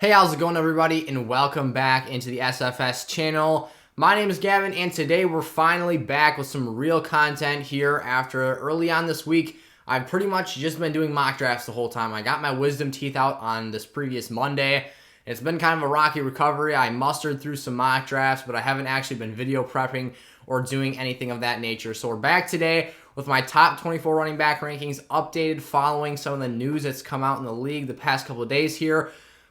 Hey, how's it going, everybody, and welcome back into the SFS channel. My name is Gavin, and today we're finally back with some real content here after early on this week. I've pretty much just been doing mock drafts the whole time. I got my wisdom teeth out on this previous Monday. It's been kind of a rocky recovery. I mustered through some mock drafts, but I haven't actually been video prepping or doing anything of that nature. So we're back today with my top 24 running back rankings updated following some of the news that's come out in the league the past couple of days here.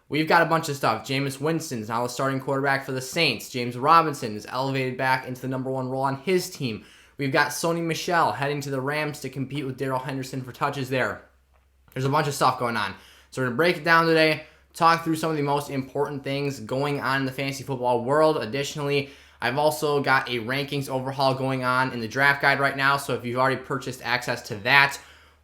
We've got a bunch of stuff. Jameis Winston's now the starting quarterback for the Saints. James Robinson is elevated back into the number one role on his team. We've got Sony Michel heading to the Rams to compete with Darrell Henderson for touches there. There's a bunch of stuff going on. So we're going to break it down today, talk through some of the most important things going on in the fantasy football world. Additionally, I've also got a rankings overhaul going on in the draft guide right now. So if you've already purchased access to that,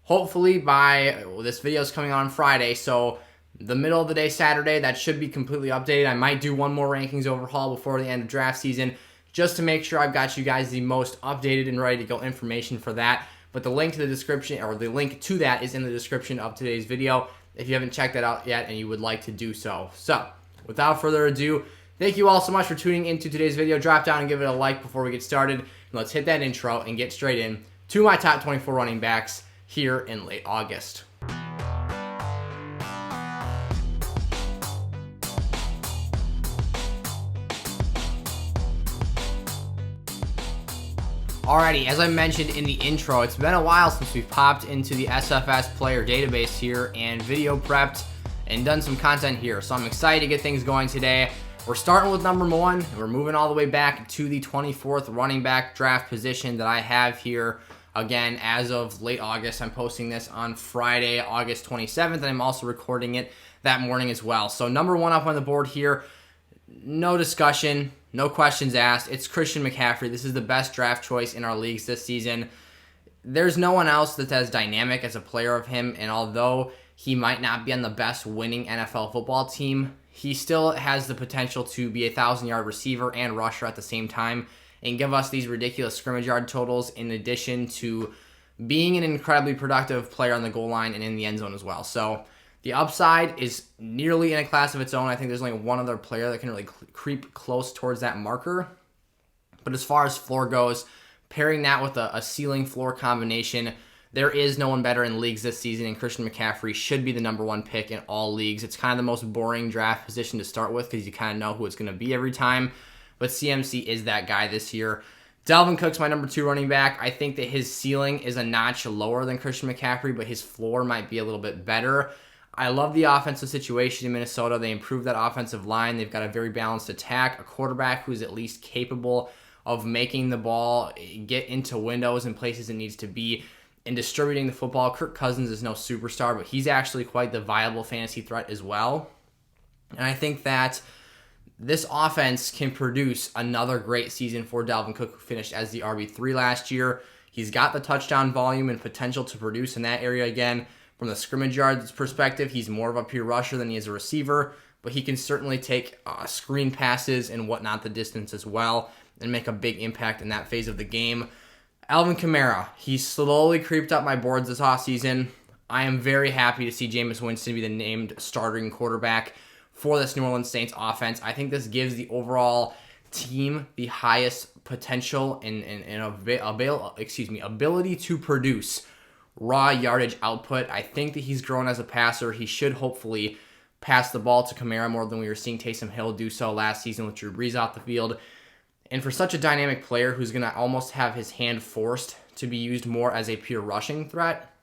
hopefully by this video is coming on Friday. So the middle of the day Saturday, that should be completely updated. I might do one more rankings overhaul before the end of draft season just to make sure I've got you guys the most updated and ready to go information for that. But the link to the description, or the link to that, is in the description of today's video if you haven't checked that out yet and you would like to do so. So without further ado, thank you all so much for tuning into today's video. Drop down and give it a like before we get started. And let's hit that intro and get straight in to my top 24 running backs here in late August. Alrighty, as I mentioned in the intro, it's been a while since we've popped into the SFS player database here and video prepped and done some content here. So I'm excited to get things going today. We're starting with number one, and we're moving all the way back to the 24th running back draft position that I have here. Again, as of late August, I'm posting this on Friday, August 27th, and I'm also recording it that morning as well. So number one up on the board here, no discussion, no questions asked. It's Christian McCaffrey. This is the best draft choice in our leagues this season. There's no one else that's as dynamic as a player of him, and although he might not be on the best winning NFL football team, he still has the potential to be a 1,000-yard receiver and rusher at the same time and give us these ridiculous scrimmage yard totals in addition to being an incredibly productive player on the goal line and in the end zone as well. So the upside is nearly in a class of its own. I think there's only one other player that can really creep close towards that marker. But as far as floor goes, pairing that with a ceiling floor combination, there is no one better in leagues this season, and Christian McCaffrey should be the number one pick in all leagues. It's kind of the most boring draft position to start with because you kind of know who it's going to be every time. But CMC is that guy this year. Dalvin Cook's my number two running back. I think that his ceiling is a notch lower than Christian McCaffrey, but his floor might be a little bit better. I love the offensive situation in Minnesota. They improved that offensive line. They've got a very balanced attack, a quarterback who's at least capable of making the ball get into windows and places it needs to be and distributing the football. Kirk Cousins is no superstar, but he's actually quite the viable fantasy threat as well. And I think that this offense can produce another great season for Dalvin Cook, who finished as the RB3 last year. He's got the touchdown volume and potential to produce in that area again. From the scrimmage yards perspective, he's more of a pure rusher than he is a receiver, but he can certainly take screen passes and whatnot the distance as well and make a big impact in that phase of the game. Alvin Kamara, he's slowly creeped up my boards this offseason. I am very happy to see Jameis Winston be the named starting quarterback for this New Orleans Saints offense. I think this gives the overall team the highest potential and ability to produce raw yardage output. I think that he's grown as a passer. He should hopefully pass the ball to Kamara more than we were seeing Taysom Hill do so last season with Drew Brees off the field. And for such a dynamic player who's going to almost have his hand forced to be used more as a pure rushing threat,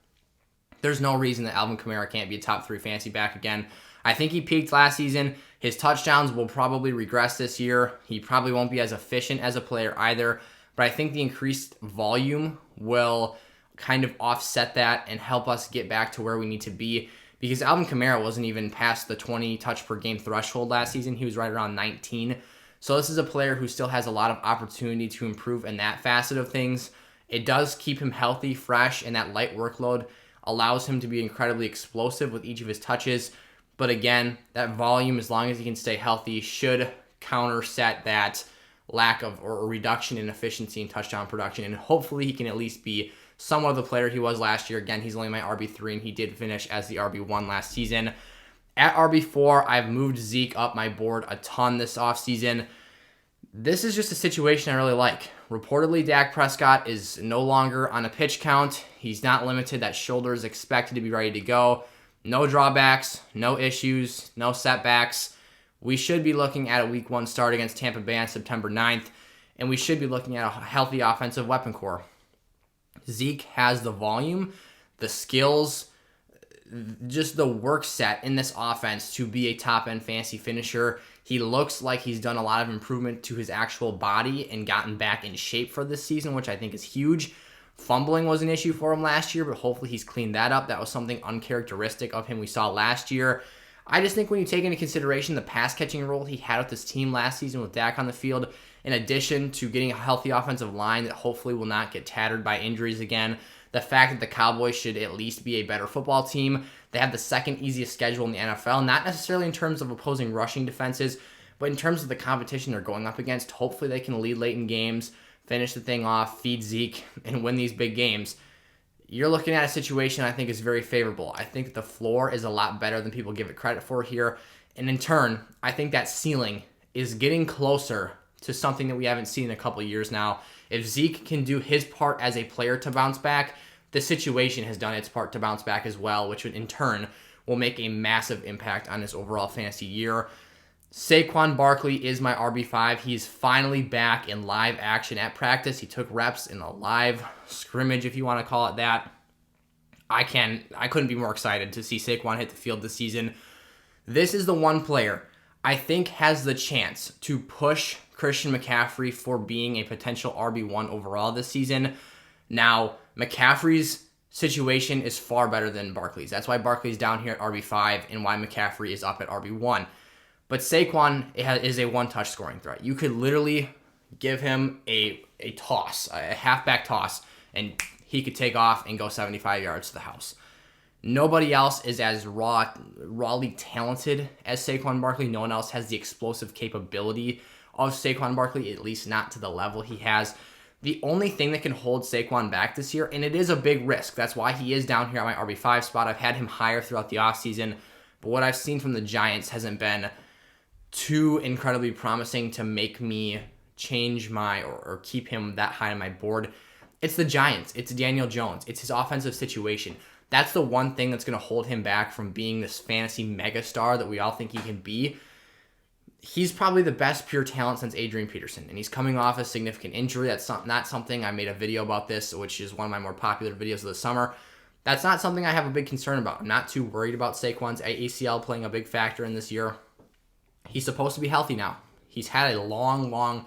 there's no reason that Alvin Kamara can't be a top 3 fantasy back again. I think he peaked last season. His touchdowns will probably regress this year. He probably won't be as efficient as a player either, but I think the increased volume will kind of offset that and help us get back to where we need to be, because Alvin Kamara wasn't even past the 20 touch per game threshold last season. He was right around 19. So this is a player who still has a lot of opportunity to improve in that facet of things. It does keep him healthy, fresh, and that light workload allows him to be incredibly explosive with each of his touches. But again, that volume, as long as he can stay healthy, should counterset that lack of or reduction in efficiency and touchdown production. And hopefully he can at least be somewhat of the player he was last year. Again, he's only my RB3, and he did finish as the RB1 last season. At RB4, I've moved Zeke up my board a ton this offseason. This is just a situation I really like. Reportedly, Dak Prescott is no longer on a pitch count. He's not limited. That shoulder is expected to be ready to go. No drawbacks, no issues, no setbacks. We should be looking at a Week 1 start against Tampa Bay on September 9th, and we should be looking at a healthy offensive weapon core. Zeke has the volume, the skills, just the work set in this offense to be a top-end fantasy finisher. He looks like he's done a lot of improvement to his actual body and gotten back in shape for this season, which I think is huge. Fumbling was an issue for him last year, but hopefully he's cleaned that up. That was something uncharacteristic of him we saw last year. I just think when you take into consideration the pass-catching role he had with this team last season with Dak on the field, in addition to getting a healthy offensive line that hopefully will not get tattered by injuries again, the fact that the Cowboys should at least be a better football team. They have the second easiest schedule in the NFL, not necessarily in terms of opposing rushing defenses, but in terms of the competition they're going up against. Hopefully they can lead late in games, finish the thing off, feed Zeke, and win these big games. You're looking at a situation I think is very favorable. I think that the floor is a lot better than people give it credit for here. And in turn, I think that ceiling is getting closer to something that we haven't seen in a couple of years now. If Zeke can do his part as a player to bounce back, the situation has done its part to bounce back as well, which in turn will make a massive impact on his overall fantasy year. Saquon Barkley is my RB5. He's finally back in live action at practice. He took reps in a live scrimmage, if you want to call it that. I couldn't be more excited to see Saquon hit the field this season. This is the one player I think has the chance to push Christian McCaffrey for being a potential RB1 overall this season. Now, McCaffrey's situation is far better than Barkley's. That's why Barkley's down here at RB5 and why McCaffrey is up at RB1. But Saquon is a one-touch scoring threat. You could literally give him a toss, a halfback toss, and he could take off and go 75 yards to the house. Nobody else is as rawly talented as Saquon Barkley. No one else has the explosive capability of Saquon Barkley, at least not to the level he has. The only thing that can hold Saquon back this year, and it is a big risk, that's why he is down here at my RB5 spot. I've had him higher throughout the offseason, but what I've seen from the Giants hasn't been too incredibly promising to make me change my or keep him that high on my board. It's the Giants. It's Daniel Jones. It's his offensive situation. That's the one thing that's going to hold him back from being this fantasy megastar that we all think he can be. He's probably the best pure talent since Adrian Peterson, and he's coming off a significant injury. That's not something, I made a video about this, which is one of my more popular videos of the summer. That's not something I have a big concern about. I'm not too worried about Saquon's ACL playing a big factor in this year. He's supposed to be healthy now. He's had a long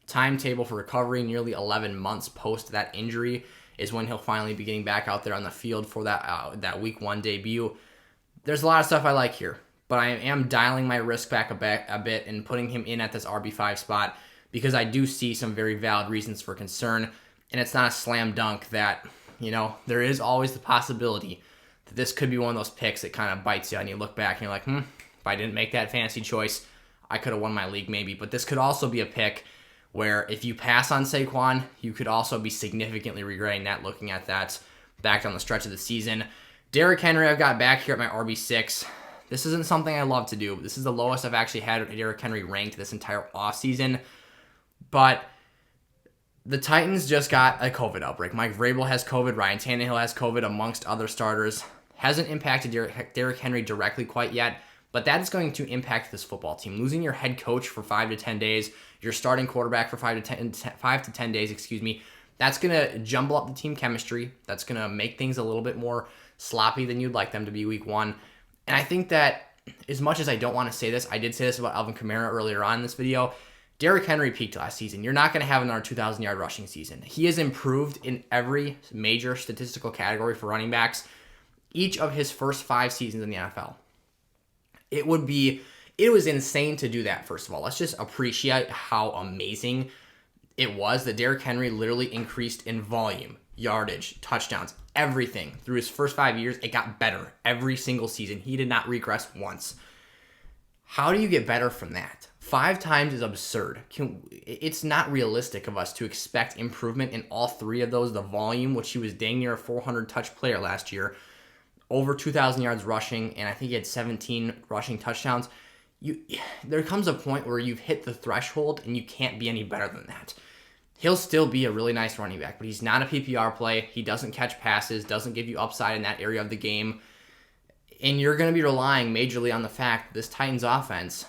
timetable for recovery. Nearly 11 months post that injury is when he'll finally be getting back out there on the field for that Week 1 debut. There's a lot of stuff I like here, but I am dialing my risk back a bit and putting him in at this RB5 spot because I do see some very valid reasons for concern, and it's not a slam dunk that, there is always the possibility that this could be one of those picks that kind of bites you, and you look back and you're like, if I didn't make that fantasy choice, I could have won my league maybe. But this could also be a pick where if you pass on Saquon, you could also be significantly regretting that looking at that back down the stretch of the season. Derrick Henry I've got back here at my RB6. This isn't something I love to do. This is the lowest I've actually had Derrick Henry ranked this entire offseason. But the Titans just got a COVID outbreak. Mike Vrabel has COVID. Ryan Tannehill has COVID, amongst other starters. Hasn't impacted Derrick Henry directly quite yet, but that is going to impact this football team. Losing your head coach for 5 to 10 days, your starting quarterback for 5 to 10 days, that's going to jumble up the team chemistry. That's going to make things a little bit more sloppy than you'd like them to be Week 1. And I think that as much as I don't want to say this, I did say this about Alvin Kamara earlier on in this video, Derrick Henry peaked last season. You're not going to have another 2,000-yard rushing season. He has improved in every major statistical category for running backs each of his first 5 seasons in the NFL. It was insane to do that, first of all. Let's just appreciate how amazing it was that Derrick Henry literally increased in volume, yardage, touchdowns, everything. Through his first 5 years, it got better every single season. He did not regress once. How do you get better from that? 5 times is absurd. It's not realistic of us to expect improvement in all 3 of those. The volume, which he was dang near a 400 touch player last year. over 2,000 yards rushing, and I think he had 17 rushing touchdowns. There comes a point where you've hit the threshold and you can't be any better than that. He'll still be a really nice running back, but he's not a PPR play. He doesn't catch passes, doesn't give you upside in that area of the game. And you're going to be relying majorly on the fact that this Titans offense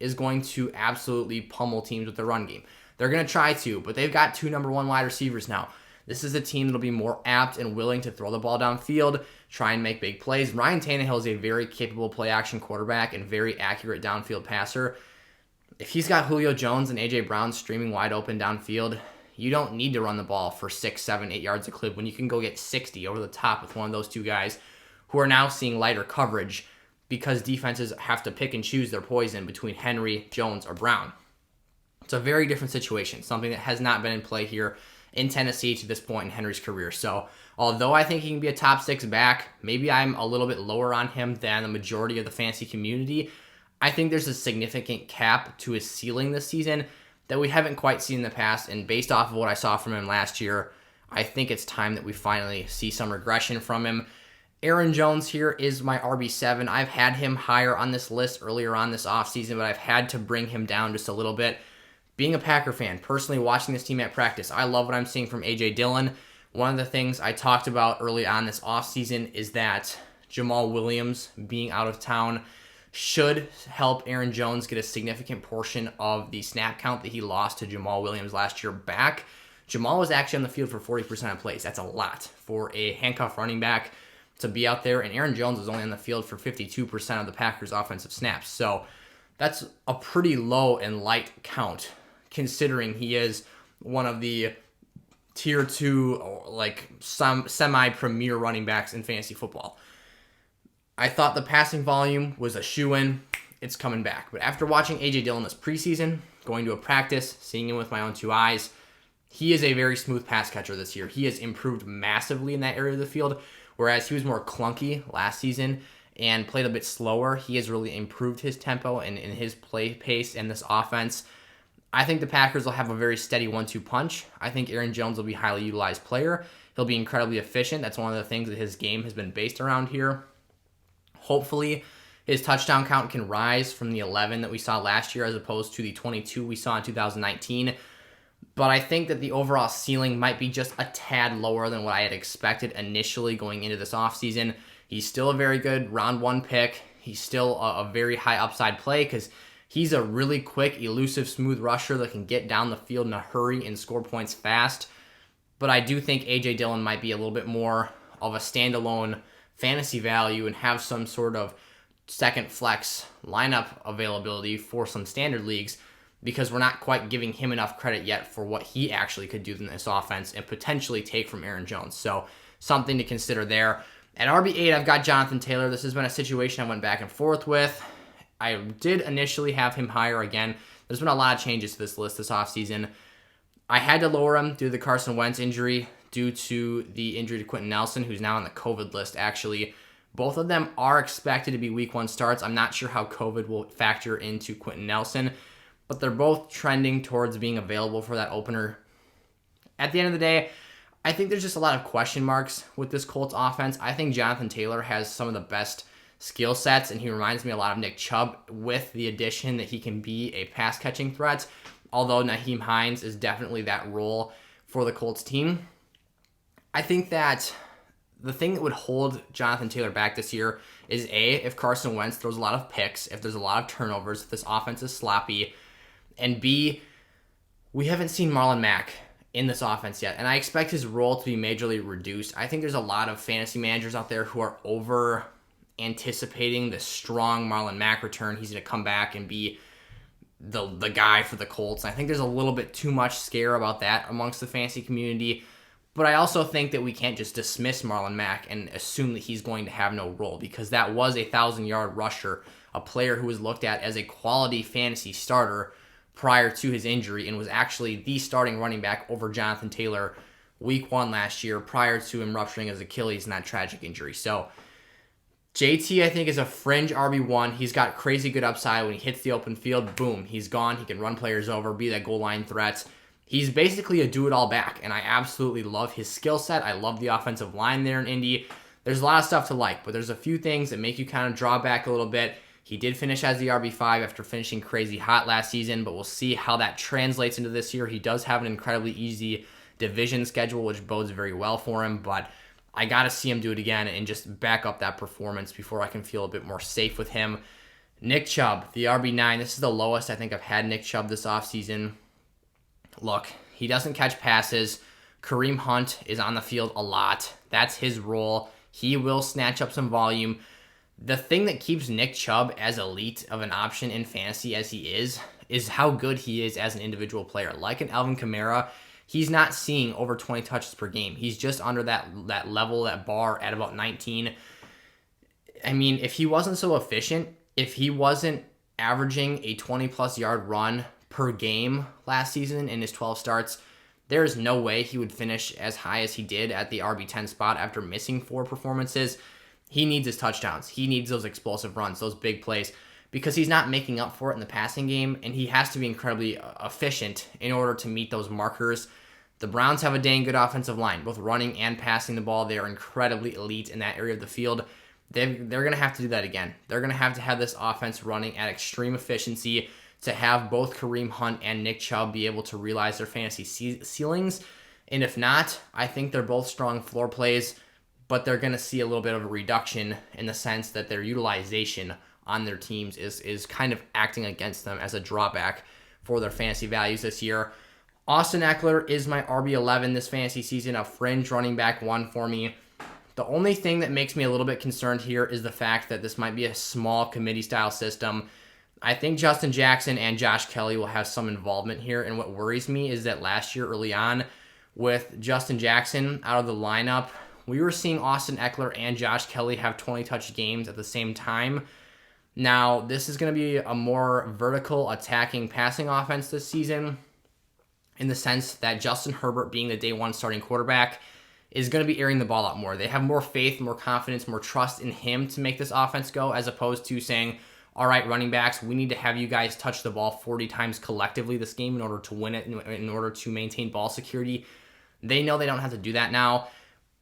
is going to absolutely pummel teams with the run game. They're going to try to, but they've got 2 number 1 wide receivers now. This is a team that'll be more apt and willing to throw the ball downfield, try and make big plays. Ryan Tannehill is a very capable play-action quarterback and very accurate downfield passer. If he's got Julio Jones and A.J. Brown streaming wide open downfield, you don't need to run the ball for 6, 7, 8 yards a clip when you can go get 60 over the top with one of those 2 guys who are now seeing lighter coverage because defenses have to pick and choose their poison between Henry, Jones, or Brown. It's a very different situation, something that has not been in play here in Tennessee to this point in Henry's career. So although I think he can be a top 6 back, maybe I'm a little bit lower on him than the majority of the fantasy community. I think there's a significant cap to his ceiling this season that we haven't quite seen in the past. And based off of what I saw from him last year, I think it's time that we finally see some regression from him. Aaron Jones here is my RB7. I've had him higher on this list earlier on this offseason, but I've had to bring him down just a little bit. Being a Packer fan, personally watching this team at practice, I love what I'm seeing from A.J. Dillon. One of the things I talked about early on this offseason is that Jamal Williams being out of town should help Aaron Jones get a significant portion of the snap count that he lost to Jamal Williams last year back. Jamal was actually on the field for 40% of plays. That's a lot for a handcuff running back to be out there, and Aaron Jones was only on the field for 52% of the Packers' offensive snaps. So that's a pretty low and light count, considering he is one of the tier 2, like some semi-premier running backs in fantasy football. I thought the passing volume was a shoo-in. It's coming back. But after watching A.J. Dillon this preseason, going to a practice, seeing him with my own 2 eyes, he is a very smooth pass catcher this year. He has improved massively in that area of the field, whereas he was more clunky last season and played a bit slower. He has really improved his tempo and his play pace in this offense. I think the Packers will have a very steady 1-2 punch. I think Aaron Jones will be a highly utilized player. He'll be incredibly efficient. That's one of the things that his game has been based around here. Hopefully, his touchdown count can rise from the 11 that we saw last year as opposed to the 22 we saw in 2019. But I think that the overall ceiling might be just a tad lower than what I had expected initially going into this offseason. He's still a very good round 1 pick. He's still a very high upside play because he's a really quick, elusive, smooth rusher that can get down the field in a hurry and score points fast. But I do think A.J. Dillon might be a little bit more of a standalone fantasy value and have some sort of second flex lineup availability for some standard leagues, because we're not quite giving him enough credit yet for what he actually could do in this offense and potentially take from Aaron Jones. So something to consider there. At RB8, I've got Jonathan Taylor. This has been a situation I went back and forth with. I did initially have him higher again. There's been a lot of changes to this list this offseason. I had to lower him due to the Carson Wentz injury, due to the injury to Quentin Nelson, who's now on the COVID list, actually. Both of them are expected to be week 1 starts. I'm not sure how COVID will factor into Quentin Nelson, but they're both trending towards being available for that opener. At the end of the day, I think there's just a lot of question marks with this Colts offense. I think Jonathan Taylor has some of the best skill sets, and he reminds me a lot of Nick Chubb with the addition that he can be a pass-catching threat, although Nyheim Hines is definitely that role for the Colts team. I think that the thing that would hold Jonathan Taylor back this year is A, if Carson Wentz throws a lot of picks, if there's a lot of turnovers, if this offense is sloppy, and B, we haven't seen Marlon Mack in this offense yet, and I expect his role to be majorly reduced. I think there's a lot of fantasy managers out there who are over anticipating the strong Marlon Mack return. He's going to come back and be the guy for the Colts. I think there's a little bit too much scare about that amongst the fantasy community, but I also think that we can't just dismiss Marlon Mack and assume that he's going to have no role, because that was a 1,000-yard rusher, a player who was looked at as a quality fantasy starter prior to his injury and was actually the starting running back over Jonathan Taylor week 1 last year prior to him rupturing his Achilles in that tragic injury. So JT, I think, is a fringe RB1. He's got crazy good upside. When he hits the open field, boom, he's gone. He can run players over, be that goal line threat. He's basically a do-it-all back, and I absolutely love his skill set. I love the offensive line there in Indy. There's a lot of stuff to like, but there's a few things that make you kind of draw back a little bit. He did finish as the RB5 after finishing crazy hot last season, but we'll see how that translates into this year. He does have an incredibly easy division schedule, which bodes very well for him, but I got to see him do it again and just back up that performance before I can feel a bit more safe with him. Nick Chubb, the RB9. This is the lowest I think I've had Nick Chubb this offseason. Look, he doesn't catch passes. Kareem Hunt is on the field a lot. That's his role. He will snatch up some volume. The thing that keeps Nick Chubb as elite of an option in fantasy as he is how good he is as an individual player. Like an Alvin Kamara, he's not seeing over 20 touches per game. He's just under that level, that bar at about 19. I mean, if he wasn't so efficient, if he wasn't averaging a 20-plus yard run per game last season in his 12 starts, there is no way he would finish as high as he did at the RB10 spot after missing 4 performances. He needs his touchdowns. He needs those explosive runs, those big plays, because he's not making up for it in the passing game, and he has to be incredibly efficient in order to meet those markers. The Browns have a dang good offensive line, both running and passing the ball. They are incredibly elite in that area of the field. They're going to have to do that again. They're going to have this offense running at extreme efficiency to have both Kareem Hunt and Nick Chubb be able to realize their fantasy ceilings. And if not, I think they're both strong floor plays, but they're going to see a little bit of a reduction in the sense that their utilization on their teams is kind of acting against them as a drawback for their fantasy values this year. Austin Ekeler is my RB11 this fantasy season, a fringe running back 1 for me. The only thing that makes me a little bit concerned here is the fact that this might be a small committee-style system. I think Justin Jackson and Josh Kelly will have some involvement here, and what worries me is that last year early on, with Justin Jackson out of the lineup, we were seeing Austin Ekeler and Josh Kelly have 20-touch games at the same time. Now, this is going to be a more vertical attacking passing offense this season in the sense that Justin Herbert, being the day one starting quarterback, is going to be airing the ball out more. They have more faith, more confidence, more trust in him to make this offense go, as opposed to saying, all right, running backs, we need to have you guys touch the ball 40 times collectively this game in order to win it, in order to maintain ball security. They know they don't have to do that now.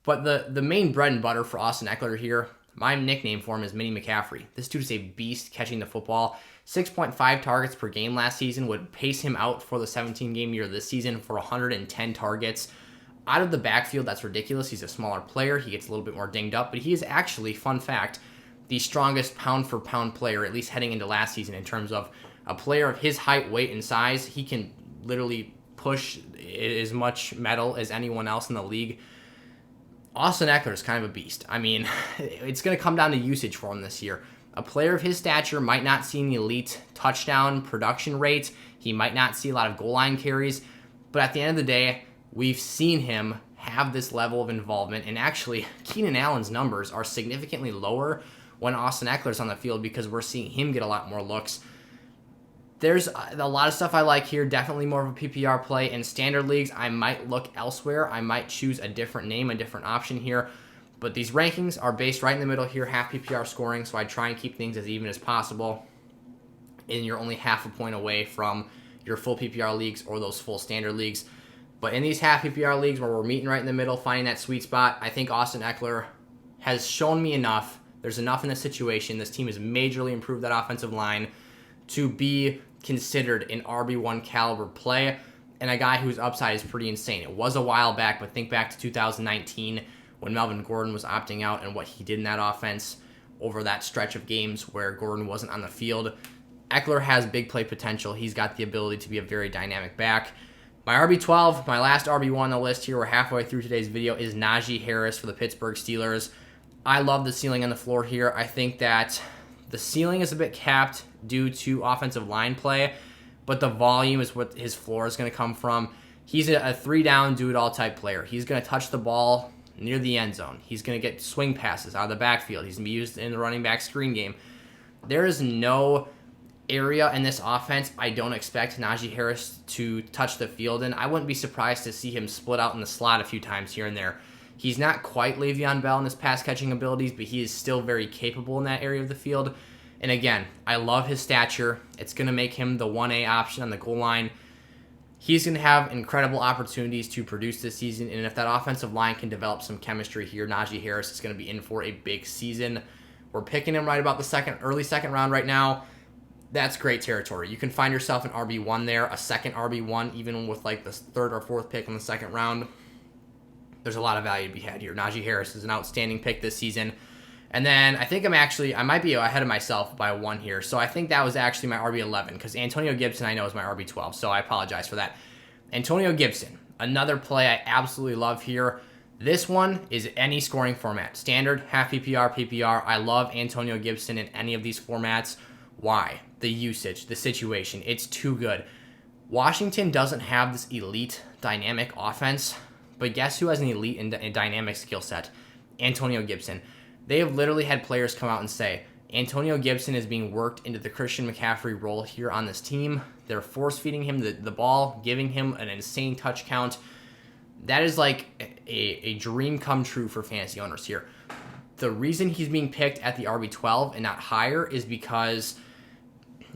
But the main bread and butter for Austin Ekeler here, my nickname for him is Mini McCaffrey. This dude is a beast catching the football. 6.5 targets per game last season would pace him out for the 17-game year this season for 110 targets. Out of the backfield, that's ridiculous. He's a smaller player. He gets a little bit more dinged up, but he is actually, fun fact, the strongest pound-for-pound player, at least heading into last season, in terms of a player of his height, weight, and size. He can literally push as much metal as anyone else in the league. Austin Ekeler is kind of a beast. I mean, it's going to come down to usage for him this year. A player of his stature might not see the elite touchdown production rate. He might not see a lot of goal line carries. But at the end of the day, we've seen him have this level of involvement. And actually, Keenan Allen's numbers are significantly lower when Austin Ekeler's on the field because we're seeing him get a lot more looks. There's a lot of stuff I like here. Definitely more of a PPR play. In standard leagues, I might look elsewhere. I might choose a different name, a different option here. But these rankings are based right in the middle here, half PPR scoring, so I try and keep things as even as possible. And you're only half a point away from your full PPR leagues or those full standard leagues. But in these half PPR leagues where we're meeting right in the middle, finding that sweet spot, I think Austin Ekeler has shown me enough. There's enough in this situation. This team has majorly improved that offensive line to be considered an RB1 caliber play and a guy whose upside is pretty insane. It was a while back, but think back to 2019 when Melvin Gordon was opting out and what he did in that offense over that stretch of games where Gordon wasn't on the field. Ekeler has big play potential. He's got the ability to be a very dynamic back. My RB12, my last RB1 on the list here, we're halfway through today's video, is Najee Harris for the Pittsburgh Steelers. I love the ceiling on the floor here. I think that the ceiling is a bit capped due to offensive line play, but the volume is what his floor is going to come from. He's a three-down, do-it-all type player. He's going to touch the ball near the end zone. He's going to get swing passes out of the backfield. He's going to be used in the running back screen game. There is no area in this offense I don't expect Najee Harris to touch the field in. I wouldn't be surprised to see him split out in the slot a few times here and there. He's not quite Le'Veon Bell in his pass-catching abilities, but he is still very capable in that area of the field. And again, I love his stature. It's going to make him the 1A option on the goal line. He's going to have incredible opportunities to produce this season, and if that offensive line can develop some chemistry here, Najee Harris is going to be in for a big season. We're picking him right about the early second round right now. That's great territory. You can find yourself an RB1 there, a second RB1, even with like the third or fourth pick in the second round. There's a lot of value to be had here. Najee Harris is an outstanding pick this season. And then I think I might be ahead of myself by one here. So I think that was actually my RB11 because Antonio Gibson I know is my RB12. So I apologize for that. Antonio Gibson, another play I absolutely love here. This one is any scoring format. Standard, half PPR, PPR. I love Antonio Gibson in any of these formats. Why? The usage, the situation. It's too good. Washington doesn't have this elite dynamic offense, but guess who has an elite and dynamic skill set? Antonio Gibson. They have literally had players come out and say, Antonio Gibson is being worked into the Christian McCaffrey role here on this team. They're force-feeding him the ball, giving him an insane touch count. That is like a dream come true for fantasy owners here. The reason he's being picked at the RB12 and not higher is because,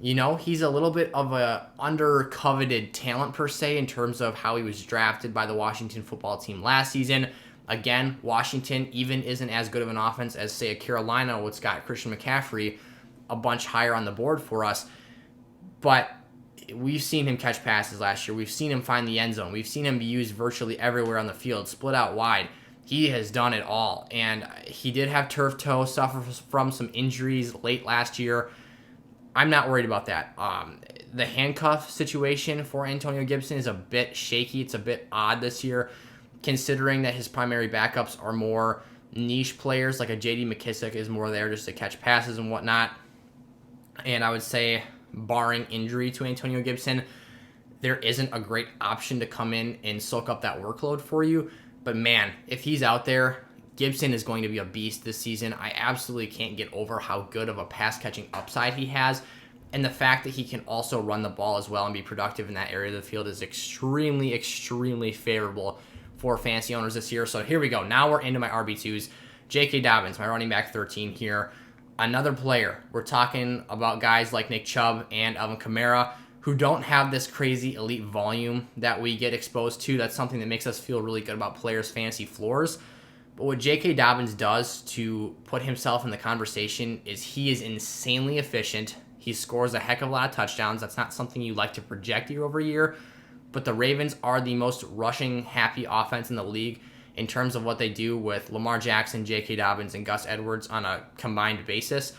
he's a little bit of a under-coveted talent per se in terms of how he was drafted by the Washington football team last season. Again, Washington even isn't as good of an offense as, say, a Carolina, which got Christian McCaffrey a bunch higher on the board for us. But we've seen him catch passes last year. We've seen him find the end zone. We've seen him be used virtually everywhere on the field, split out wide. He has done it all. And he did have turf toe, suffer from some injuries late last year. I'm not worried about that. The handcuff situation for Antonio Gibson is a bit shaky. It's a bit odd this year, considering that his primary backups are more niche players, like a J.D. McKissick is more there just to catch passes and whatnot. And I would say, barring injury to Antonio Gibson, there isn't a great option to come in and soak up that workload for you. But man, if he's out there, Gibson is going to be a beast this season. I absolutely can't get over how good of a pass-catching upside he has. And the fact that he can also run the ball as well and be productive in that area of the field is extremely, extremely favorable for fantasy owners this year. So here we go. Now we're into my RB2s. J.K. Dobbins, my running back 13 here. Another player. We're talking about guys like Nick Chubb and Alvin Kamara who don't have this crazy elite volume that we get exposed to. That's something that makes us feel really good about players' fantasy floors. But what J.K. Dobbins does to put himself in the conversation is he is insanely efficient. He scores a heck of a lot of touchdowns. That's not something you like to project year over year. But the Ravens are the most rushing-happy offense in the league in terms of what they do with Lamar Jackson, J.K. Dobbins, and Gus Edwards on a combined basis.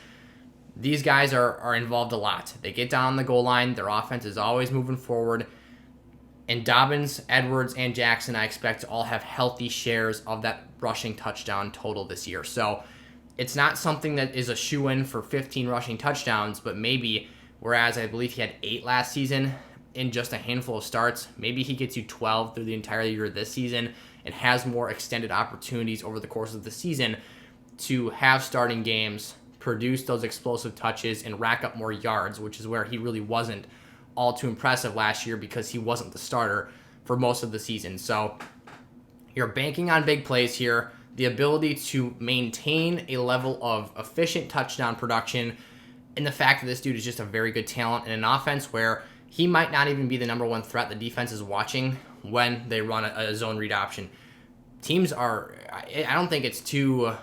These guys are involved a lot. They get down the goal line. Their offense is always moving forward. And Dobbins, Edwards, and Jackson, I expect to all have healthy shares of that rushing touchdown total this year. So it's not something that is a shoo-in for 15 rushing touchdowns, but maybe, whereas I believe he had 8 last season in just a handful of starts, maybe he gets you 12 through the entire year this season and has more extended opportunities over the course of the season to have starting games, produce those explosive touches, and rack up more yards, which is where he really wasn't all too impressive last year because he wasn't the starter for most of the season. So you're banking on big plays here, the ability to maintain a level of efficient touchdown production, and the fact that this dude is just a very good talent in an offense where he might not even be the number one threat the defense is watching when they run a zone read option. Teams are, I don't think it's too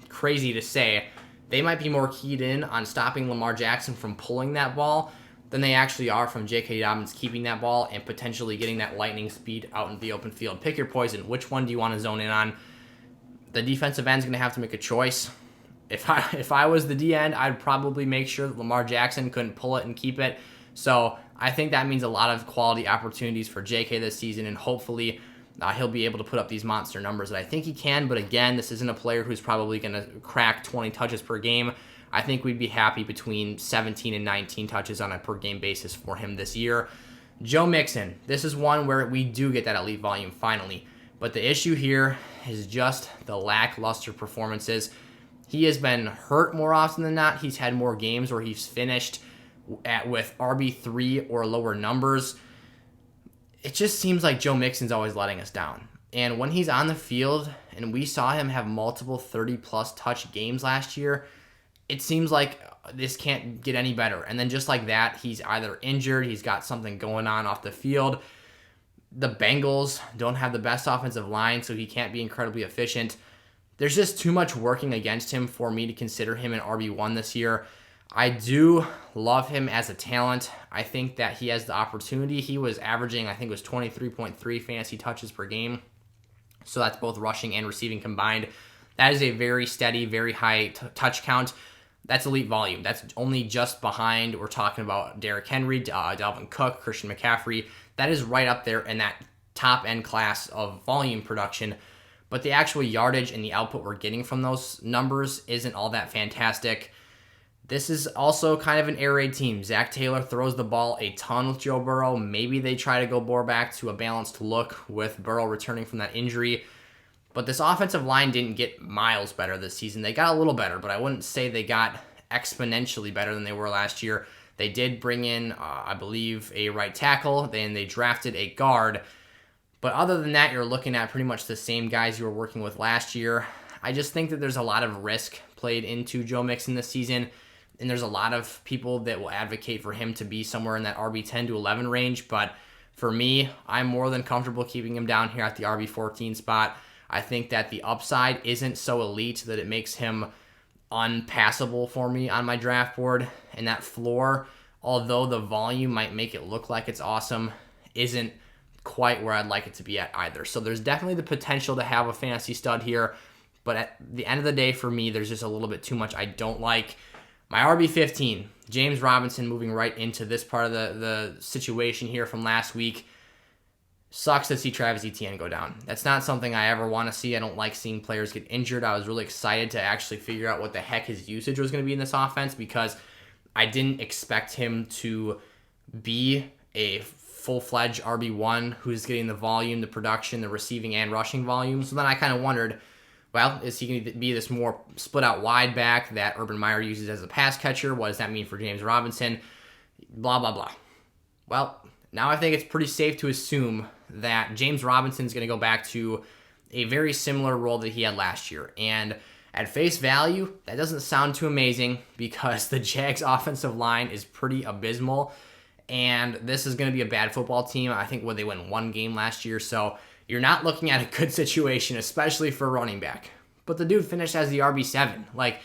crazy to say, they might be more keyed in on stopping Lamar Jackson from pulling that ball than they actually are from J.K. Dobbins keeping that ball and potentially getting that lightning speed out in the open field. Pick your poison. Which one do you want to zone in on? The defensive end's going to have to make a choice. If I was the D end, I'd probably make sure that Lamar Jackson couldn't pull it and keep it. So I think that means a lot of quality opportunities for J.K. this season, and hopefully he'll be able to put up these monster numbers that I think he can. But again, this isn't a player who's probably going to crack 20 touches per game. I think we'd be happy between 17 and 19 touches on a per-game basis for him this year. Joe Mixon, this is one where we do get that elite volume finally. But the issue here is just the lackluster performances. He has been hurt more often than not. He's had more games where he's finished with RB3 or lower numbers. It just seems like Joe Mixon's always letting us down. And when he's on the field, and we saw him have multiple 30-plus touch games last year, it seems like this can't get any better. And then just like that, he's either injured, he's got something going on off the field. The Bengals don't have the best offensive line, so he can't be incredibly efficient. There's just too much working against him for me to consider him an RB1 this year. I do love him as a talent. I think that he has the opportunity. He was averaging, I think it was 23.3 fantasy touches per game. So that's both rushing and receiving combined. That is a very steady, very high touch count. That's elite volume. That's only just behind. We're talking about Derrick Henry, Dalvin Cook, Christian McCaffrey. That is right up there in that top-end class of volume production. But the actual yardage and the output we're getting from those numbers isn't all that fantastic. This is also kind of an air raid team. Zach Taylor throws the ball a ton with Joe Burrow. Maybe they try to go more back to a balanced look with Burrow returning from that injury. But this offensive line didn't get miles better this season. They got a little better, but I wouldn't say they got exponentially better than they were last year. They did bring in, I believe, a right tackle. Then they drafted a guard. But other than that, you're looking at pretty much the same guys you were working with last year. I just think that there's a lot of risk played into Joe Mixon this season. And there's a lot of people that will advocate for him to be somewhere in that RB10 to 11 range. But for me, I'm more than comfortable keeping him down here at the RB14 spot. I think that the upside isn't so elite that it makes him unpassable for me on my draft board. And that floor, although the volume might make it look like it's awesome, isn't quite where I'd like it to be at either. So there's definitely the potential to have a fantasy stud here. But at the end of the day, for me, there's just a little bit too much I don't like. My RB15, James Robinson, moving right into this part of the situation here from last week. Sucks to see Travis Etienne go down. That's not something I ever want to see. I don't like seeing players get injured. I was really excited to actually figure out what the heck his usage was going to be in this offense because I didn't expect him to be a full-fledged RB1 who's getting the volume, the production, the receiving and rushing volume. So then I kind of wondered, well, is he going to be this more split-out wide back that Urban Meyer uses as a pass catcher? What does that mean for James Robinson? Blah, blah, blah. Well, now I think it's pretty safe to assume that James Robinson's going to go back to a very similar role that he had last year. And at face value, that doesn't sound too amazing because the Jags' offensive line is pretty abysmal. And this is going to be a bad football team. I think they won one game last year. So you're not looking at a good situation, especially for a running back. But the dude finished as the RB7. Like,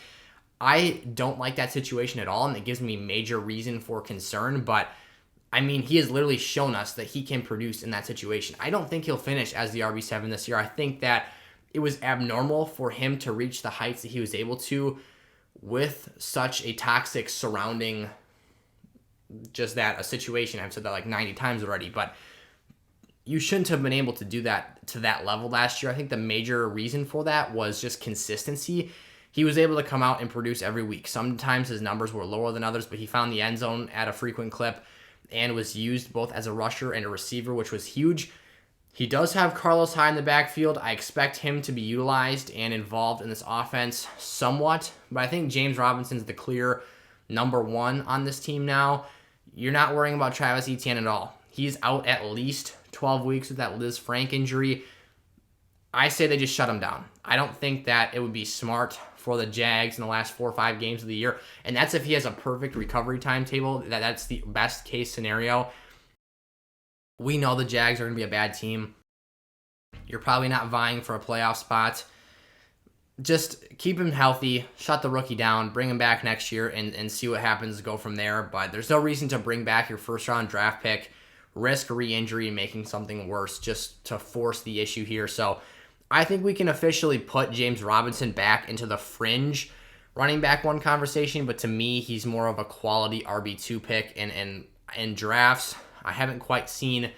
I don't like that situation at all, and it gives me major reason for concern. But, I mean, he has literally shown us that he can produce in that situation. I don't think he'll finish as the RB7 this year. I think that it was abnormal for him to reach the heights that he was able to with such a toxic surrounding just that, a situation. I've said that like 90 times already, but you shouldn't have been able to do that to that level last year. I think the major reason for that was just consistency. He was able to come out and produce every week. Sometimes his numbers were lower than others, but he found the end zone at a frequent clip and was used both as a rusher and a receiver, which was huge. He does have Carlos Hyde in the backfield. I expect him to be utilized and involved in this offense somewhat, but I think James Robinson's the clear number one on this team now. You're not worrying about Travis Etienne at all. He's out at least 12 weeks with that Liz Frank injury. I say they just shut him down. I don't think that it would be smart for the Jags in the last 4 or 5 games of the year, and that's if he has a perfect recovery timetable. That's the best case scenario. We know the Jags are going to be a bad team. You're probably not vying for a playoff spot. Just keep him healthy, shut the rookie down, bring him back next year, and see what happens, go from there. But there's no reason to bring back your first-round draft pick, risk re-injury, making something worse just to force the issue here. So I think we can officially put James Robinson back into the fringe running back one conversation, but to me, he's more of a quality RB2 pick in drafts. I haven't quite seen.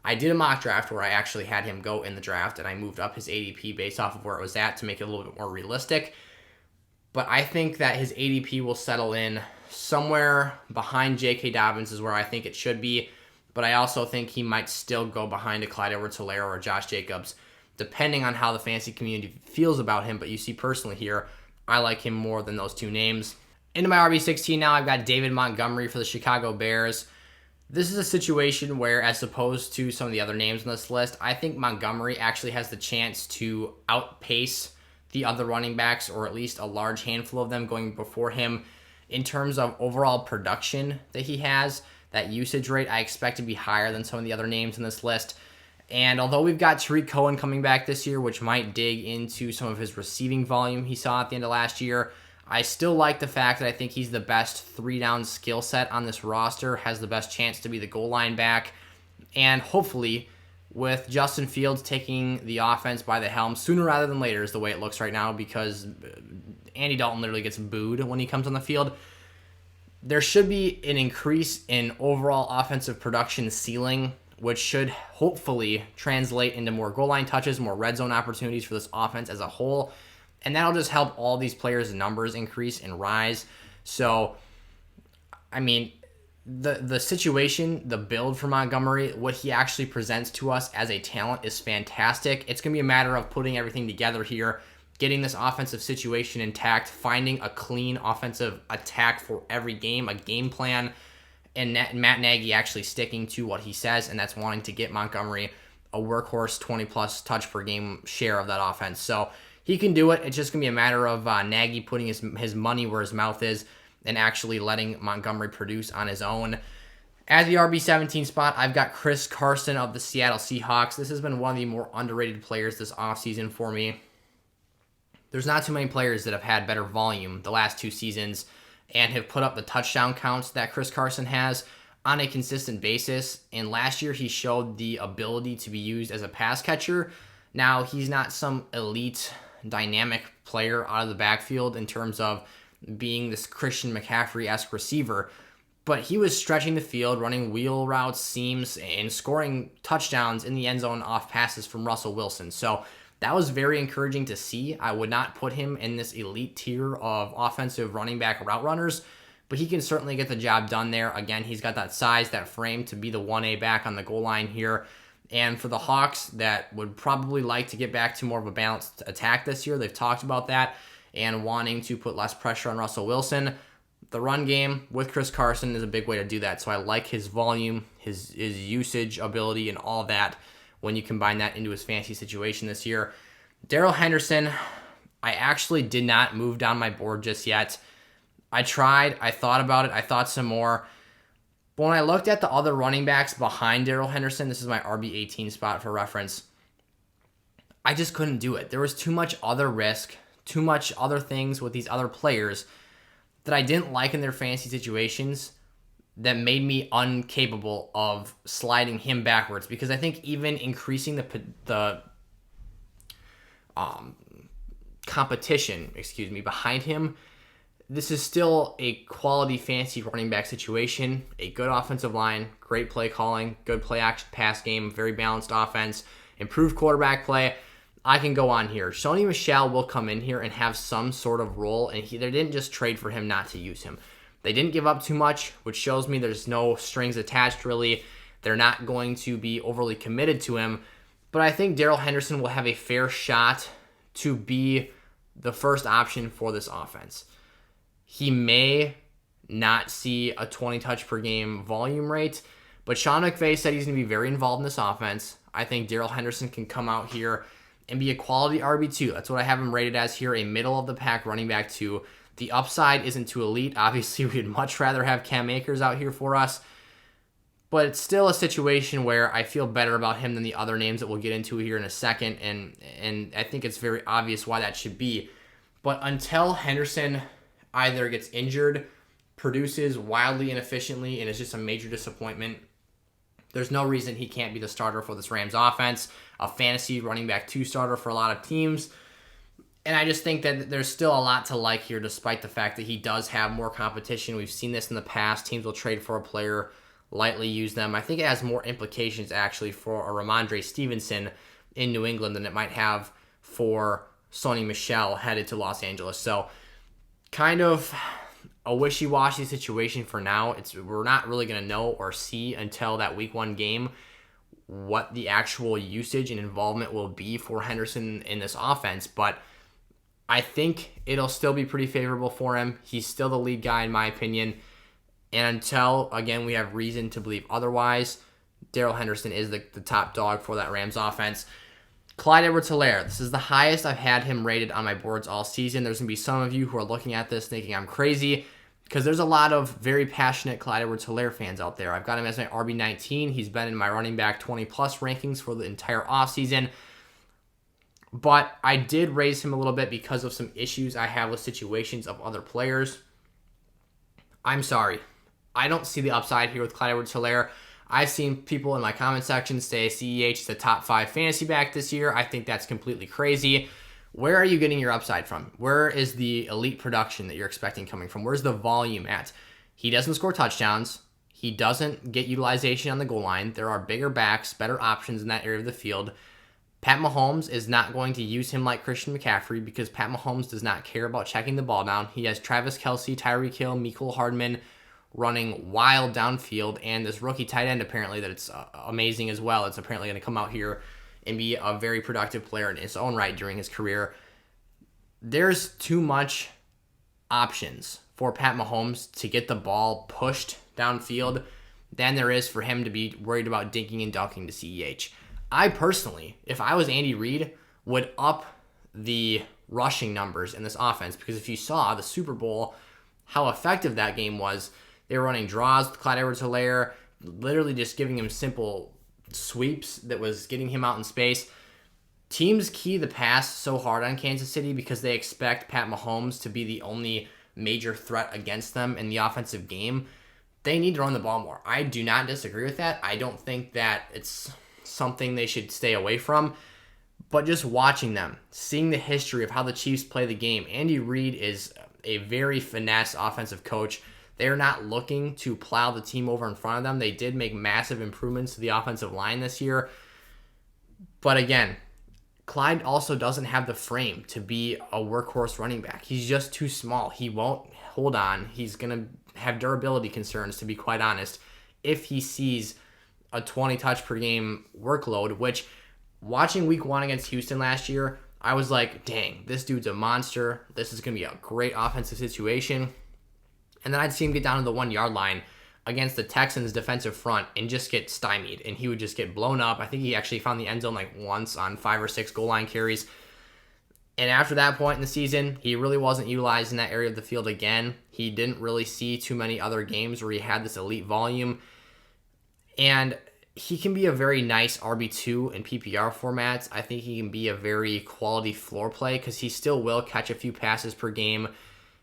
I did a mock draft where I actually had him go in the draft, and I moved up his ADP based off of where it was at to make it a little bit more realistic. But I think that his ADP will settle in somewhere behind J.K. Dobbins is where I think it should be. But I also think he might still go behind a Clyde Edwards-Helaire or a Josh Jacobs, depending on how the fantasy community feels about him. But you see personally here, I like him more than those two names. Into my RB16 now, I've got David Montgomery for the Chicago Bears. This is a situation where, as opposed to some of the other names on this list, I think Montgomery actually has the chance to outpace the other running backs, or at least a large handful of them going before him in terms of overall production that he has. That usage rate I expect to be higher than some of the other names in this list. And although we've got Tariq Cohen coming back this year, which might dig into some of his receiving volume he saw at the end of last year, I still like the fact that I think he's the best 3-down skill set on this roster, has the best chance to be the goal line back, and hopefully with Justin Fields taking the offense by the helm sooner rather than later is the way it looks right now, because Andy Dalton literally gets booed when he comes on the field. There should be an increase in overall offensive production ceiling, which should hopefully translate into more goal line touches, more red zone opportunities for this offense as a whole. And that'll just help all these players' numbers increase and rise. So, I mean, the situation, the build for Montgomery, what he actually presents to us as a talent is fantastic. It's going to be a matter of putting everything together here, getting this offensive situation intact, finding a clean offensive attack for every game, a game plan, and Matt Nagy actually sticking to what he says, and that's wanting to get Montgomery a workhorse 20-plus touch per game share of that offense. So he can do it. It's just going to be a matter of Nagy putting his money where his mouth is and actually letting Montgomery produce on his own. At the RB17 spot, I've got Chris Carson of the Seattle Seahawks. This has been one of the more underrated players this offseason for me. There's not too many players that have had better volume the last 2 seasons and have put up the touchdown counts that Chris Carson has on a consistent basis. And last year, he showed the ability to be used as a pass catcher. Now, he's not some elite, dynamic player out of the backfield in terms of being this Christian McCaffrey-esque receiver, but he was stretching the field, running wheel routes, seams, and scoring touchdowns in the end zone off passes from Russell Wilson. So that was very encouraging to see. I would not put him in this elite tier of offensive running back route runners, but he can certainly get the job done there. Again, he's got that size, that frame to be the 1A back on the goal line here. And for the Hawks that would probably like to get back to more of a balanced attack this year, they've talked about that, and wanting to put less pressure on Russell Wilson, the run game with Chris Carson is a big way to do that. So I like his volume, his usage ability, and all that when you combine that into his fantasy situation this year. Darrell Henderson, I actually did not move down my board just yet. I tried. I thought about it. I thought some more. But when I looked at the other running backs behind Darrell Henderson, this is my RB18 spot for reference, I just couldn't do it. There was too much other risk, too much other things with these other players that I didn't like in their fantasy situations that made me incapable of sliding him backwards, because I think even increasing the competition, behind him, this is still a quality fantasy running back situation, a good offensive line, great play calling, good play action pass game, very balanced offense, improved quarterback play. I can go on here. Sony Michel will come in here and have some sort of role, and they didn't just trade for him not to use him. They didn't give up too much, which shows me there's no strings attached really. They're not going to be overly committed to him, but I think Darrell Henderson will have a fair shot to be the first option for this offense. He may not see a 20 touch per game volume rate, but Sean McVay said he's going to be very involved in this offense. I think Darrell Henderson can come out here and be a quality RB2. That's what I have him rated as here, a middle-of-the-pack running back 2. The upside isn't too elite. Obviously, we'd much rather have Cam Akers out here for us, but it's still a situation where I feel better about him than the other names that we'll get into here in a second, and I think it's very obvious why that should be. But until Henderson either gets injured, produces wildly inefficiently, and is just a major disappointment, there's no reason he can't be the starter for this Rams offense, a fantasy running back 2 starter for a lot of teams. And I just think that there's still a lot to like here, despite the fact that he does have more competition. We've seen this in the past. Teams will trade for a player, lightly use them. I think it has more implications, actually, for a Ramondre Stevenson in New England than it might have for Sony Michel headed to Los Angeles. So, kind of a wishy-washy situation for now. We're not really going to know or see until that Week 1 game what the actual usage and involvement will be for Henderson in this offense, but I think it'll still be pretty favorable for him. He's still the lead guy in my opinion, and until, again, we have reason to believe otherwise, Darrell Henderson is the top dog for that Rams offense. Clyde Edwards-Helaire, this is the highest I've had him rated on my boards all season. There's going to be some of you who are looking at this thinking I'm crazy. because there's a lot of very passionate Clyde Edwards-Helaire fans out there. I've got him as my RB19. He's been in my running back 20-plus rankings for the entire offseason. But I did raise him a little bit because of some issues I have with situations of other players. I'm sorry. I don't see the upside here with Clyde Edwards-Helaire. I've seen people in my comment section say CEH is the top 5 fantasy back this year. I think that's completely crazy. Where are you getting your upside from? Where is the elite production that you're expecting coming from? Where's the volume at? He doesn't score touchdowns. He doesn't get utilization on the goal line. There are bigger backs, better options in that area of the field. Pat Mahomes is not going to use him like Christian McCaffrey because Pat Mahomes does not care about checking the ball down. He has Travis Kelce, Tyreek Hill, Mecole Hardman running wild downfield, and this rookie tight end apparently that it's amazing as well. It's apparently going to come out here and be a very productive player in his own right during his career. There's too much options for Pat Mahomes to get the ball pushed downfield than there is for him to be worried about dinking and dunking to CEH. I personally, if I was Andy Reid, would up the rushing numbers in this offense because if you saw the Super Bowl, how effective that game was, they were running draws with Clyde Edwards-Helaire, literally just giving him simple sweeps that was getting him out in space. Teams key the pass so hard on Kansas City because they expect Pat Mahomes to be the only major threat against them in the offensive game. They need to run the ball more. I do not disagree with that. I don't think that it's something they should stay away from. But just watching them, seeing the history of how the Chiefs play the game, Andy Reid is a very finesse offensive coach. They're not looking to plow the team over in front of them. They did make massive improvements to the offensive line this year. But again, Clyde also doesn't have the frame to be a workhorse running back. He's just too small. He won't hold on. He's going to have durability concerns, to be quite honest, if he sees a 20 touch per game workload, which watching week 1 against Houston last year, I was like, dang, this dude's a monster. This is going to be a great offensive situation. And then I'd see him get down to the 1 yard line against the Texans defensive front and just get stymied. And he would just get blown up. I think he actually found the end zone like once on 5 or 6 goal line carries. And after that point in the season, he really wasn't utilized in that area of the field again. He didn't really see too many other games where he had this elite volume. And he can be a very nice RB2 in PPR formats. I think he can be a very quality floor play because he still will catch a few passes per game.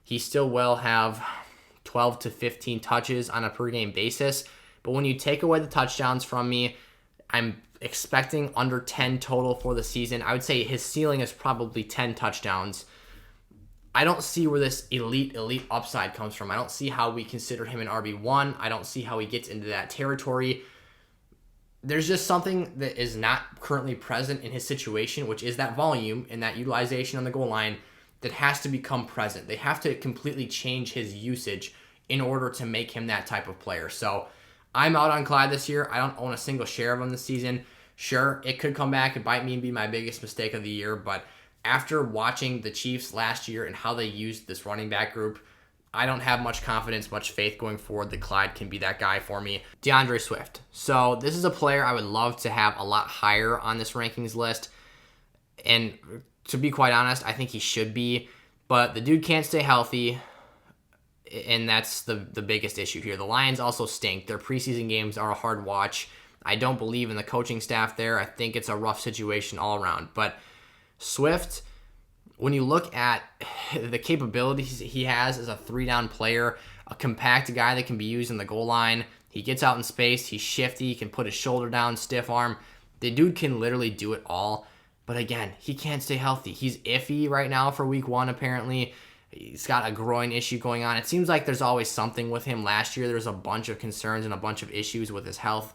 He still will have 12 to 15 touches on a per game basis. But when you take away the touchdowns from me, I'm expecting under 10 total for the season. I would say his ceiling is probably 10 touchdowns. I don't see where this elite upside comes from. I don't see how we consider him an RB1. I don't see how he gets into that territory. There's just something that is not currently present in his situation, which is that volume and that utilization on the goal line that has to become present. They have to completely change his usage in order to make him that type of player. So I'm out on Clyde this year. I don't own a single share of him this season. Sure, it could come back and bite me and be my biggest mistake of the year, but after watching the Chiefs last year and how they used this running back group, I don't have much confidence, much faith going forward that Clyde can be that guy for me. DeAndre Swift. So this is a player I would love to have a lot higher on this rankings list. And to be quite honest, I think he should be. But the dude can't stay healthy. And that's the biggest issue here. The Lions also stink. Their preseason games are a hard watch. I don't believe in the coaching staff there. I think it's a rough situation all around. But Swift, when you look at the capabilities he has as a 3-down player, a compact guy that can be used in the goal line, he gets out in space, he's shifty, he can put his shoulder down, stiff arm. The dude can literally do it all. But again, he can't stay healthy. He's iffy right now for week 1, apparently. He's got a groin issue going on. It seems like there's always something with him. Last year, there was a bunch of concerns and a bunch of issues with his health.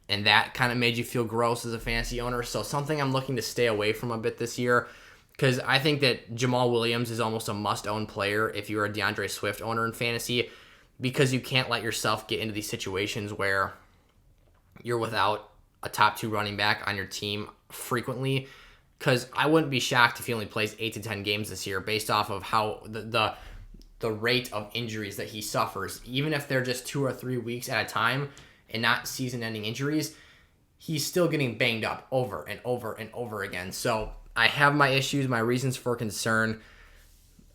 And that kind of made you feel gross as a fantasy owner. So something I'm looking to stay away from a bit this year. Because I think that Jamal Williams is almost a must-own player if you're a DeAndre Swift owner in fantasy. Because you can't let yourself get into these situations where you're without a top 2 running back on your team frequently. Because I wouldn't be shocked if he only plays 8 to 10 games this year based off of how the rate of injuries that he suffers. Even if they're just 2 or 3 weeks at a time and not season-ending injuries, he's still getting banged up over and over and over again. So I have my issues, my reasons for concern.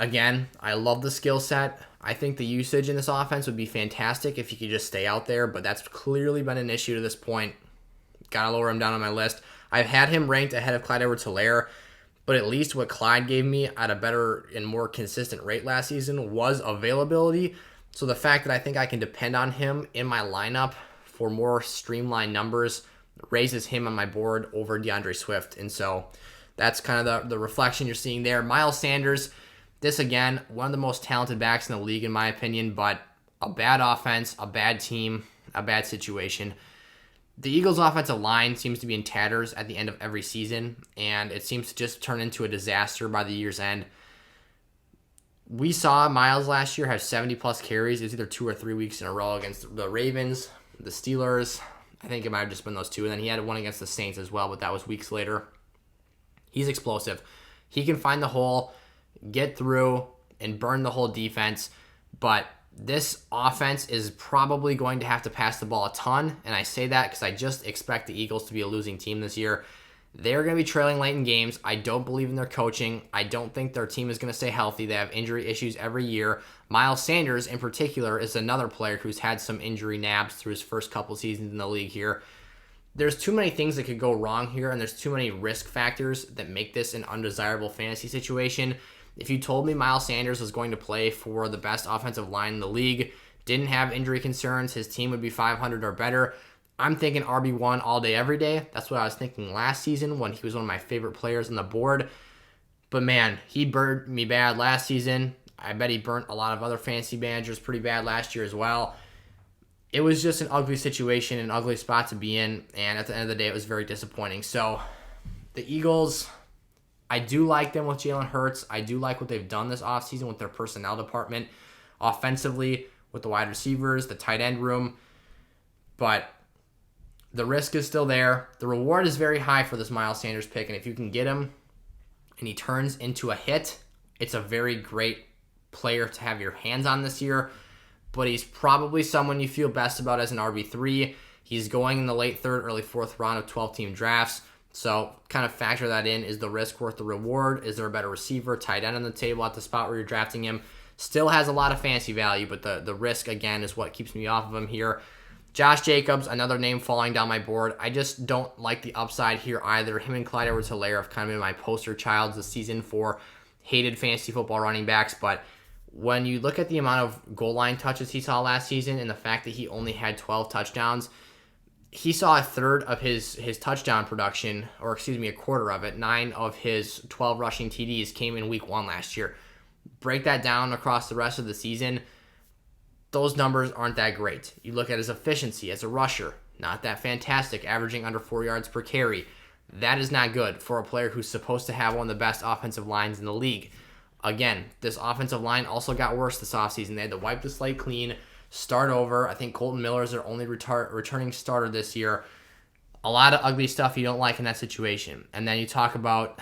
Again, I love the skill set. I think the usage in this offense would be fantastic if he could just stay out there, but that's clearly been an issue to this point. Gotta lower him down on my list. I've had him ranked ahead of Clyde Edwards-Helaire, but at least what Clyde gave me at a better and more consistent rate last season was availability. So the fact that I think I can depend on him in my lineup for more streamlined numbers raises him on my board over DeAndre Swift. And so that's kind of the reflection you're seeing there. Miles Sanders, this again, one of the most talented backs in the league in my opinion, but a bad offense, a bad team, a bad situation. The Eagles' offensive line seems to be in tatters at the end of every season, and it seems to just turn into a disaster by the year's end. We saw Miles last year have 70-plus carries. It was either 2 or 3 weeks in a row against the Ravens, the Steelers. I think it might have just been those two. And then he had one against the Saints as well, but that was weeks later. He's explosive. He can find the hole, get through, and burn the whole defense, but this offense is probably going to have to pass the ball a ton, and I say that because I just expect the Eagles to be a losing team this year. They're going to be trailing late in games. I don't believe in their coaching. I don't think their team is going to stay healthy. They have injury issues every year. Miles Sanders, in particular, is another player who's had some injury nabs through his first couple seasons in the league here. There's too many things that could go wrong here, and there's too many risk factors that make this an undesirable fantasy situation. If you told me Miles Sanders was going to play for the best offensive line in the league, didn't have injury concerns, his team would be 500 or better, I'm thinking RB1 all day, every day. That's what I was thinking last season when he was one of my favorite players on the board. But man, he burned me bad last season. I bet he burnt a lot of other fantasy managers pretty bad last year as well. It was just an ugly situation, an ugly spot to be in, and at the end of the day, it was very disappointing. So the Eagles, I do like them with Jalen Hurts. I do like what they've done this offseason with their personnel department, offensively, with the wide receivers, the tight end room. But the risk is still there. The reward is very high for this Miles Sanders pick, and if you can get him and he turns into a hit, it's a very great player to have your hands on this year. But he's probably someone you feel best about as an RB3. He's going in the late third, early fourth round of 12-team drafts. So kind of factor that in. Is the risk worth the reward? Is there a better receiver, tight end on the table at the spot where you're drafting him? Still has a lot of fantasy value, but the risk, again, is what keeps me off of him here. Josh Jacobs, another name falling down my board. I just don't like the upside here either. Him and Clyde Edwards-Helaire have kind of been my poster child this season for hated fantasy football running backs, but when you look at the amount of goal line touches he saw last season and the fact that he only had 12 touchdowns, he saw a third of his touchdown production, or excuse me, a quarter of it. 9 of his 12 rushing TDs came in week 1 last year. Break that down across the rest of the season, those numbers aren't that great. You look at his efficiency as a rusher, not that fantastic, averaging under 4 yards per carry. That is not good for a player who's supposed to have one of the best offensive lines in the league. Again, this offensive line also got worse this offseason. They had to wipe the slate clean, start over. I think Colton Miller is their only returning starter this year. A lot of ugly stuff you don't like in that situation. And then you talk about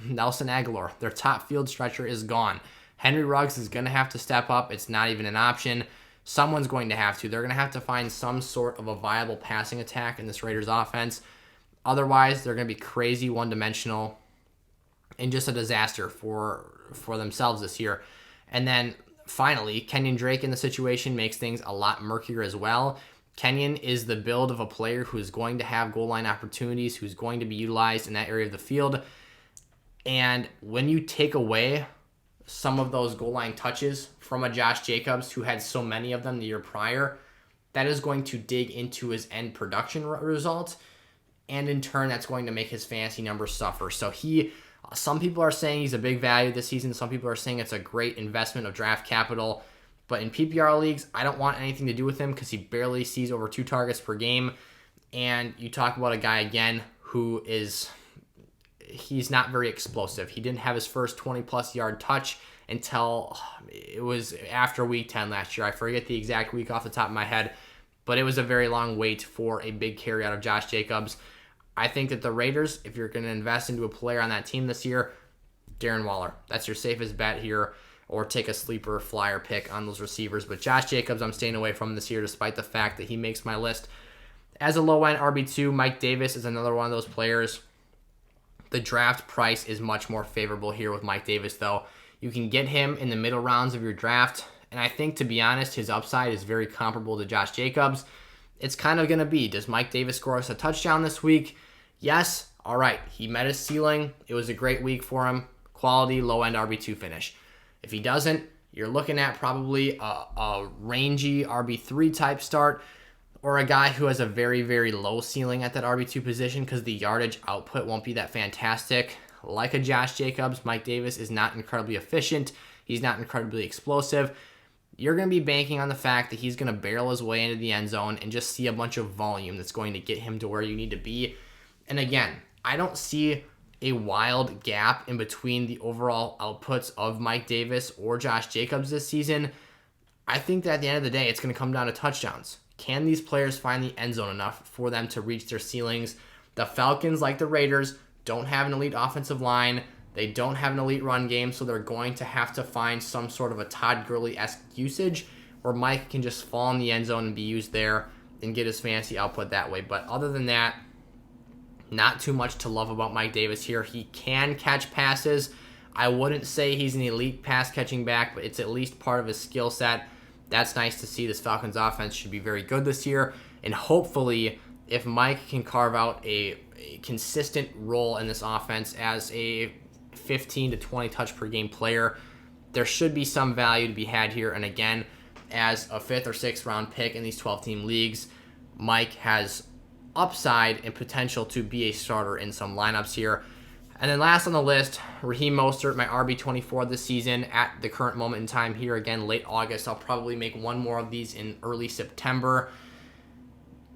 Nelson Aguilar. Their top field stretcher is gone. Henry Ruggs is going to have to step up. It's not even an option. Someone's going to have to. They're going to have to find some sort of a viable passing attack in this Raiders offense. Otherwise, they're going to be crazy one-dimensional and just a disaster for themselves this year. And then finally, Kenyon Drake in the situation makes things a lot murkier as well. Kenyon is the build of a player who's going to have goal line opportunities, who's going to be utilized in that area of the field. And when you take away some of those goal line touches from a Josh Jacobs who had so many of them the year prior, that is going to dig into his end production result. And in turn, that's going to make his fantasy numbers suffer. So some people are saying he's a big value this season. Some people are saying it's a great investment of draft capital. But in PPR leagues, I don't want anything to do with him because he barely sees over 2 targets per game. And you talk about a guy, again, who he's not very explosive. He didn't have his first 20-plus yard touch until it was after week 10 last year. I forget the exact week off the top of my head, but it was a very long wait for a big carry out of Josh Jacobs. I think that the Raiders, if you're going to invest into a player on that team this year, Darren Waller. That's your safest bet here, or take a sleeper flyer pick on those receivers. But Josh Jacobs, I'm staying away from this year despite the fact that he makes my list. As a low-end RB2, Mike Davis is another one of those players. The draft price is much more favorable here with Mike Davis, though. You can get him in the middle rounds of your draft And I think, to be honest, his upside is very comparable to Josh Jacobs. It's kind of going to be, does Mike Davis score us a touchdown this week? Yes. All right. He met his ceiling. It was a great week for him. Quality, low-end RB2 finish. If he doesn't, you're looking at probably a rangy RB3 type start, or a guy who has a very, very low ceiling at that RB2 position because the yardage output won't be that fantastic. Like a Josh Jacobs, Mike Davis is not incredibly efficient. He's not incredibly explosive. You're going to be banking on the fact that he's going to barrel his way into the end zone and just see a bunch of volume that's going to get him to where you need to be. And again, I don't see a wild gap in between the overall outputs of Mike Davis or Josh Jacobs this season. I think that at the end of the day, it's going to come down to touchdowns. Can these players find the end zone enough for them to reach their ceilings? The Falcons, like the Raiders, don't have an elite offensive line. They don't have an elite run game, so they're going to have to find some sort of a Todd Gurley-esque usage where Mike can just fall in the end zone and be used there and get his fantasy output that way. But other than that, not too much to love about Mike Davis here. He can catch passes. I wouldn't say he's an elite pass-catching back, but it's at least part of his skill set. That's nice to see. This Falcons offense should be very good this year. And hopefully, if Mike can carve out a consistent role in this offense as a 15 to 20 touch per game player, there should be some value to be had here. And again, as a 5th or 6th round pick in these 12-team leagues, Mike has upside and potential to be a starter in some lineups here. And then last on the list, Raheem Mostert, my RB24 this season at the current moment in time here. Again, late August. I'll probably make one more of these in early September.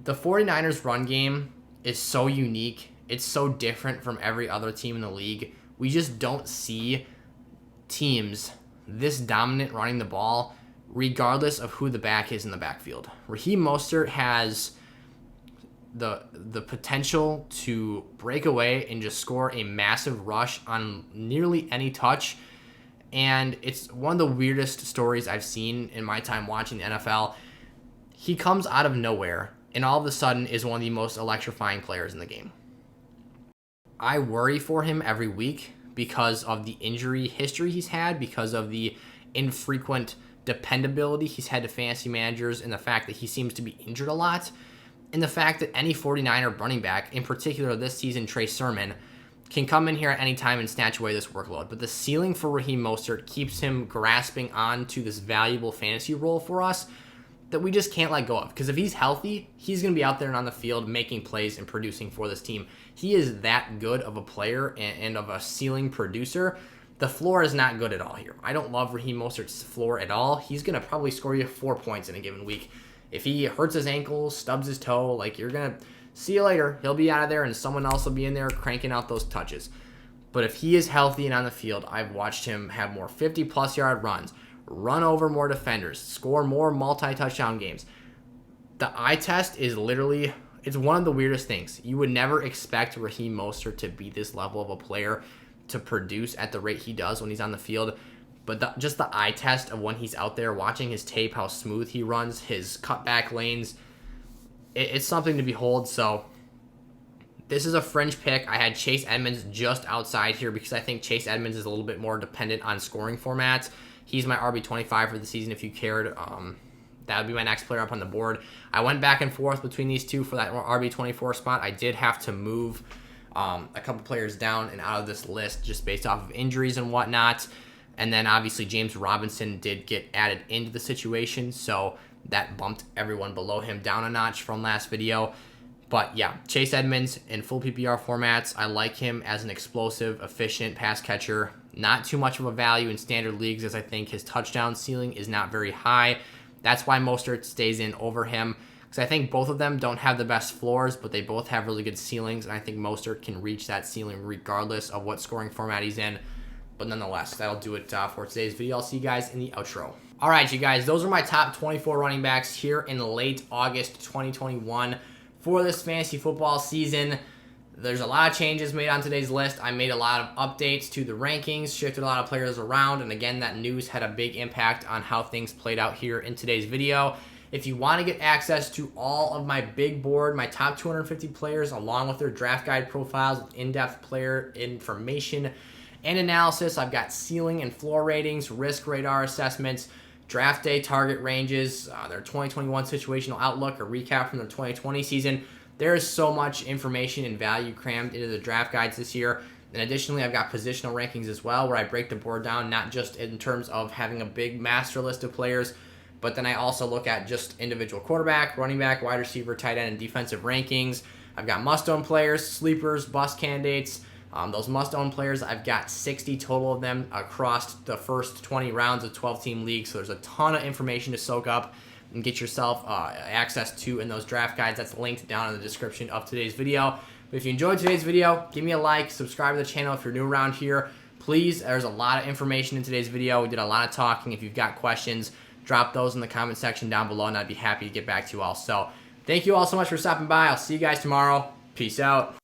The 49ers run game is so unique. It's so different from every other team in the league. We just don't see teams this dominant running the ball regardless of who the back is in the backfield. Raheem Mostert has the potential to break away and just score a massive rush on nearly any touch. And it's one of the weirdest stories I've seen in my time watching the NFL. He comes out of nowhere and all of a sudden is one of the most electrifying players in the game. I worry for him every week because of the injury history he's had, because of the infrequent dependability he's had to fantasy managers, and the fact that he seems to be injured a lot. And the fact that any 49er running back, in particular this season, Trey Sermon, can come in here at any time and snatch away this workload. But the ceiling for Raheem Mostert keeps him grasping on to this valuable fantasy role for us that we just can't let go of. Because if he's healthy, he's going to be out there and on the field making plays and producing for this team. He is that good of a player and of a ceiling producer. The floor is not good at all here. I don't love Raheem Mostert's floor at all. He's going to probably score you 4 points in a given week. If he hurts his ankle, stubs his toe, like, you're going to see you later. He'll be out of there and someone else will be in there cranking out those touches. But if he is healthy and on the field, I've watched him have more 50-plus yard runs, run over more defenders, score more multi-touchdown games. The eye test is literally, it's one of the weirdest things. You would never expect Raheem Mostert to be this level of a player, to produce at the rate he does when he's on the field. But just the eye test of when he's out there, watching his tape, how smooth he runs, his cutback lanes, it's something to behold. So this is a fringe pick. I had Chase Edmonds just outside here because I think Chase Edmonds is a little bit more dependent on scoring formats. He's my RB25 for the season if you cared. That would be my next player up on the board. I went back and forth between these two for that RB24 spot. I did have to move a couple players down and out of this list just based off of injuries and whatnot. And then obviously James Robinson did get added into the situation, so that bumped everyone below him down a notch from last video. But yeah, Chase Edmonds in full PPR formats, I like him as an explosive, efficient pass catcher. Not too much of a value in standard leagues, as I think his touchdown ceiling is not very high. That's why Mostert stays in over him, because I think both of them don't have the best floors, but they both have really good ceilings, and I think Mostert can reach that ceiling regardless of what scoring format he's in. But nonetheless, that'll do it for today's video. I'll see you guys in the outro. All right, you guys, those are my top 24 running backs here in late August 2021 for this fantasy football season. There's a lot of changes made on today's list. I made a lot of updates to the rankings, shifted a lot of players around, and again, that news had a big impact on how things played out here in today's video. If you want to get access to all of my big board, my top 250 players, along with their draft guide profiles with in-depth player information and analysis, I've got ceiling and floor ratings, risk radar assessments, draft day target ranges, their 2021 situational outlook, a recap from their 2020 season. There is so much information and value crammed into the draft guides this year. And additionally, I've got positional rankings as well, where I break the board down, not just in terms of having a big master list of players, but then I also look at just individual quarterback, running back, wide receiver, tight end, and defensive rankings. I've got must-own players, sleepers, bust candidates. Those must-own players, I've got 60 total of them across the first 20 rounds of 12-team leagues. So there's a ton of information to soak up and get yourself access to in those draft guides. That's linked down in the description of today's video. But if you enjoyed today's video, give me a like, subscribe to the channel if you're new around here. Please, there's a lot of information in today's video. We did a lot of talking. If you've got questions, drop those in the comment section down below, and I'd be happy to get back to you all. So thank you all so much for stopping by. I'll see you guys tomorrow. Peace out.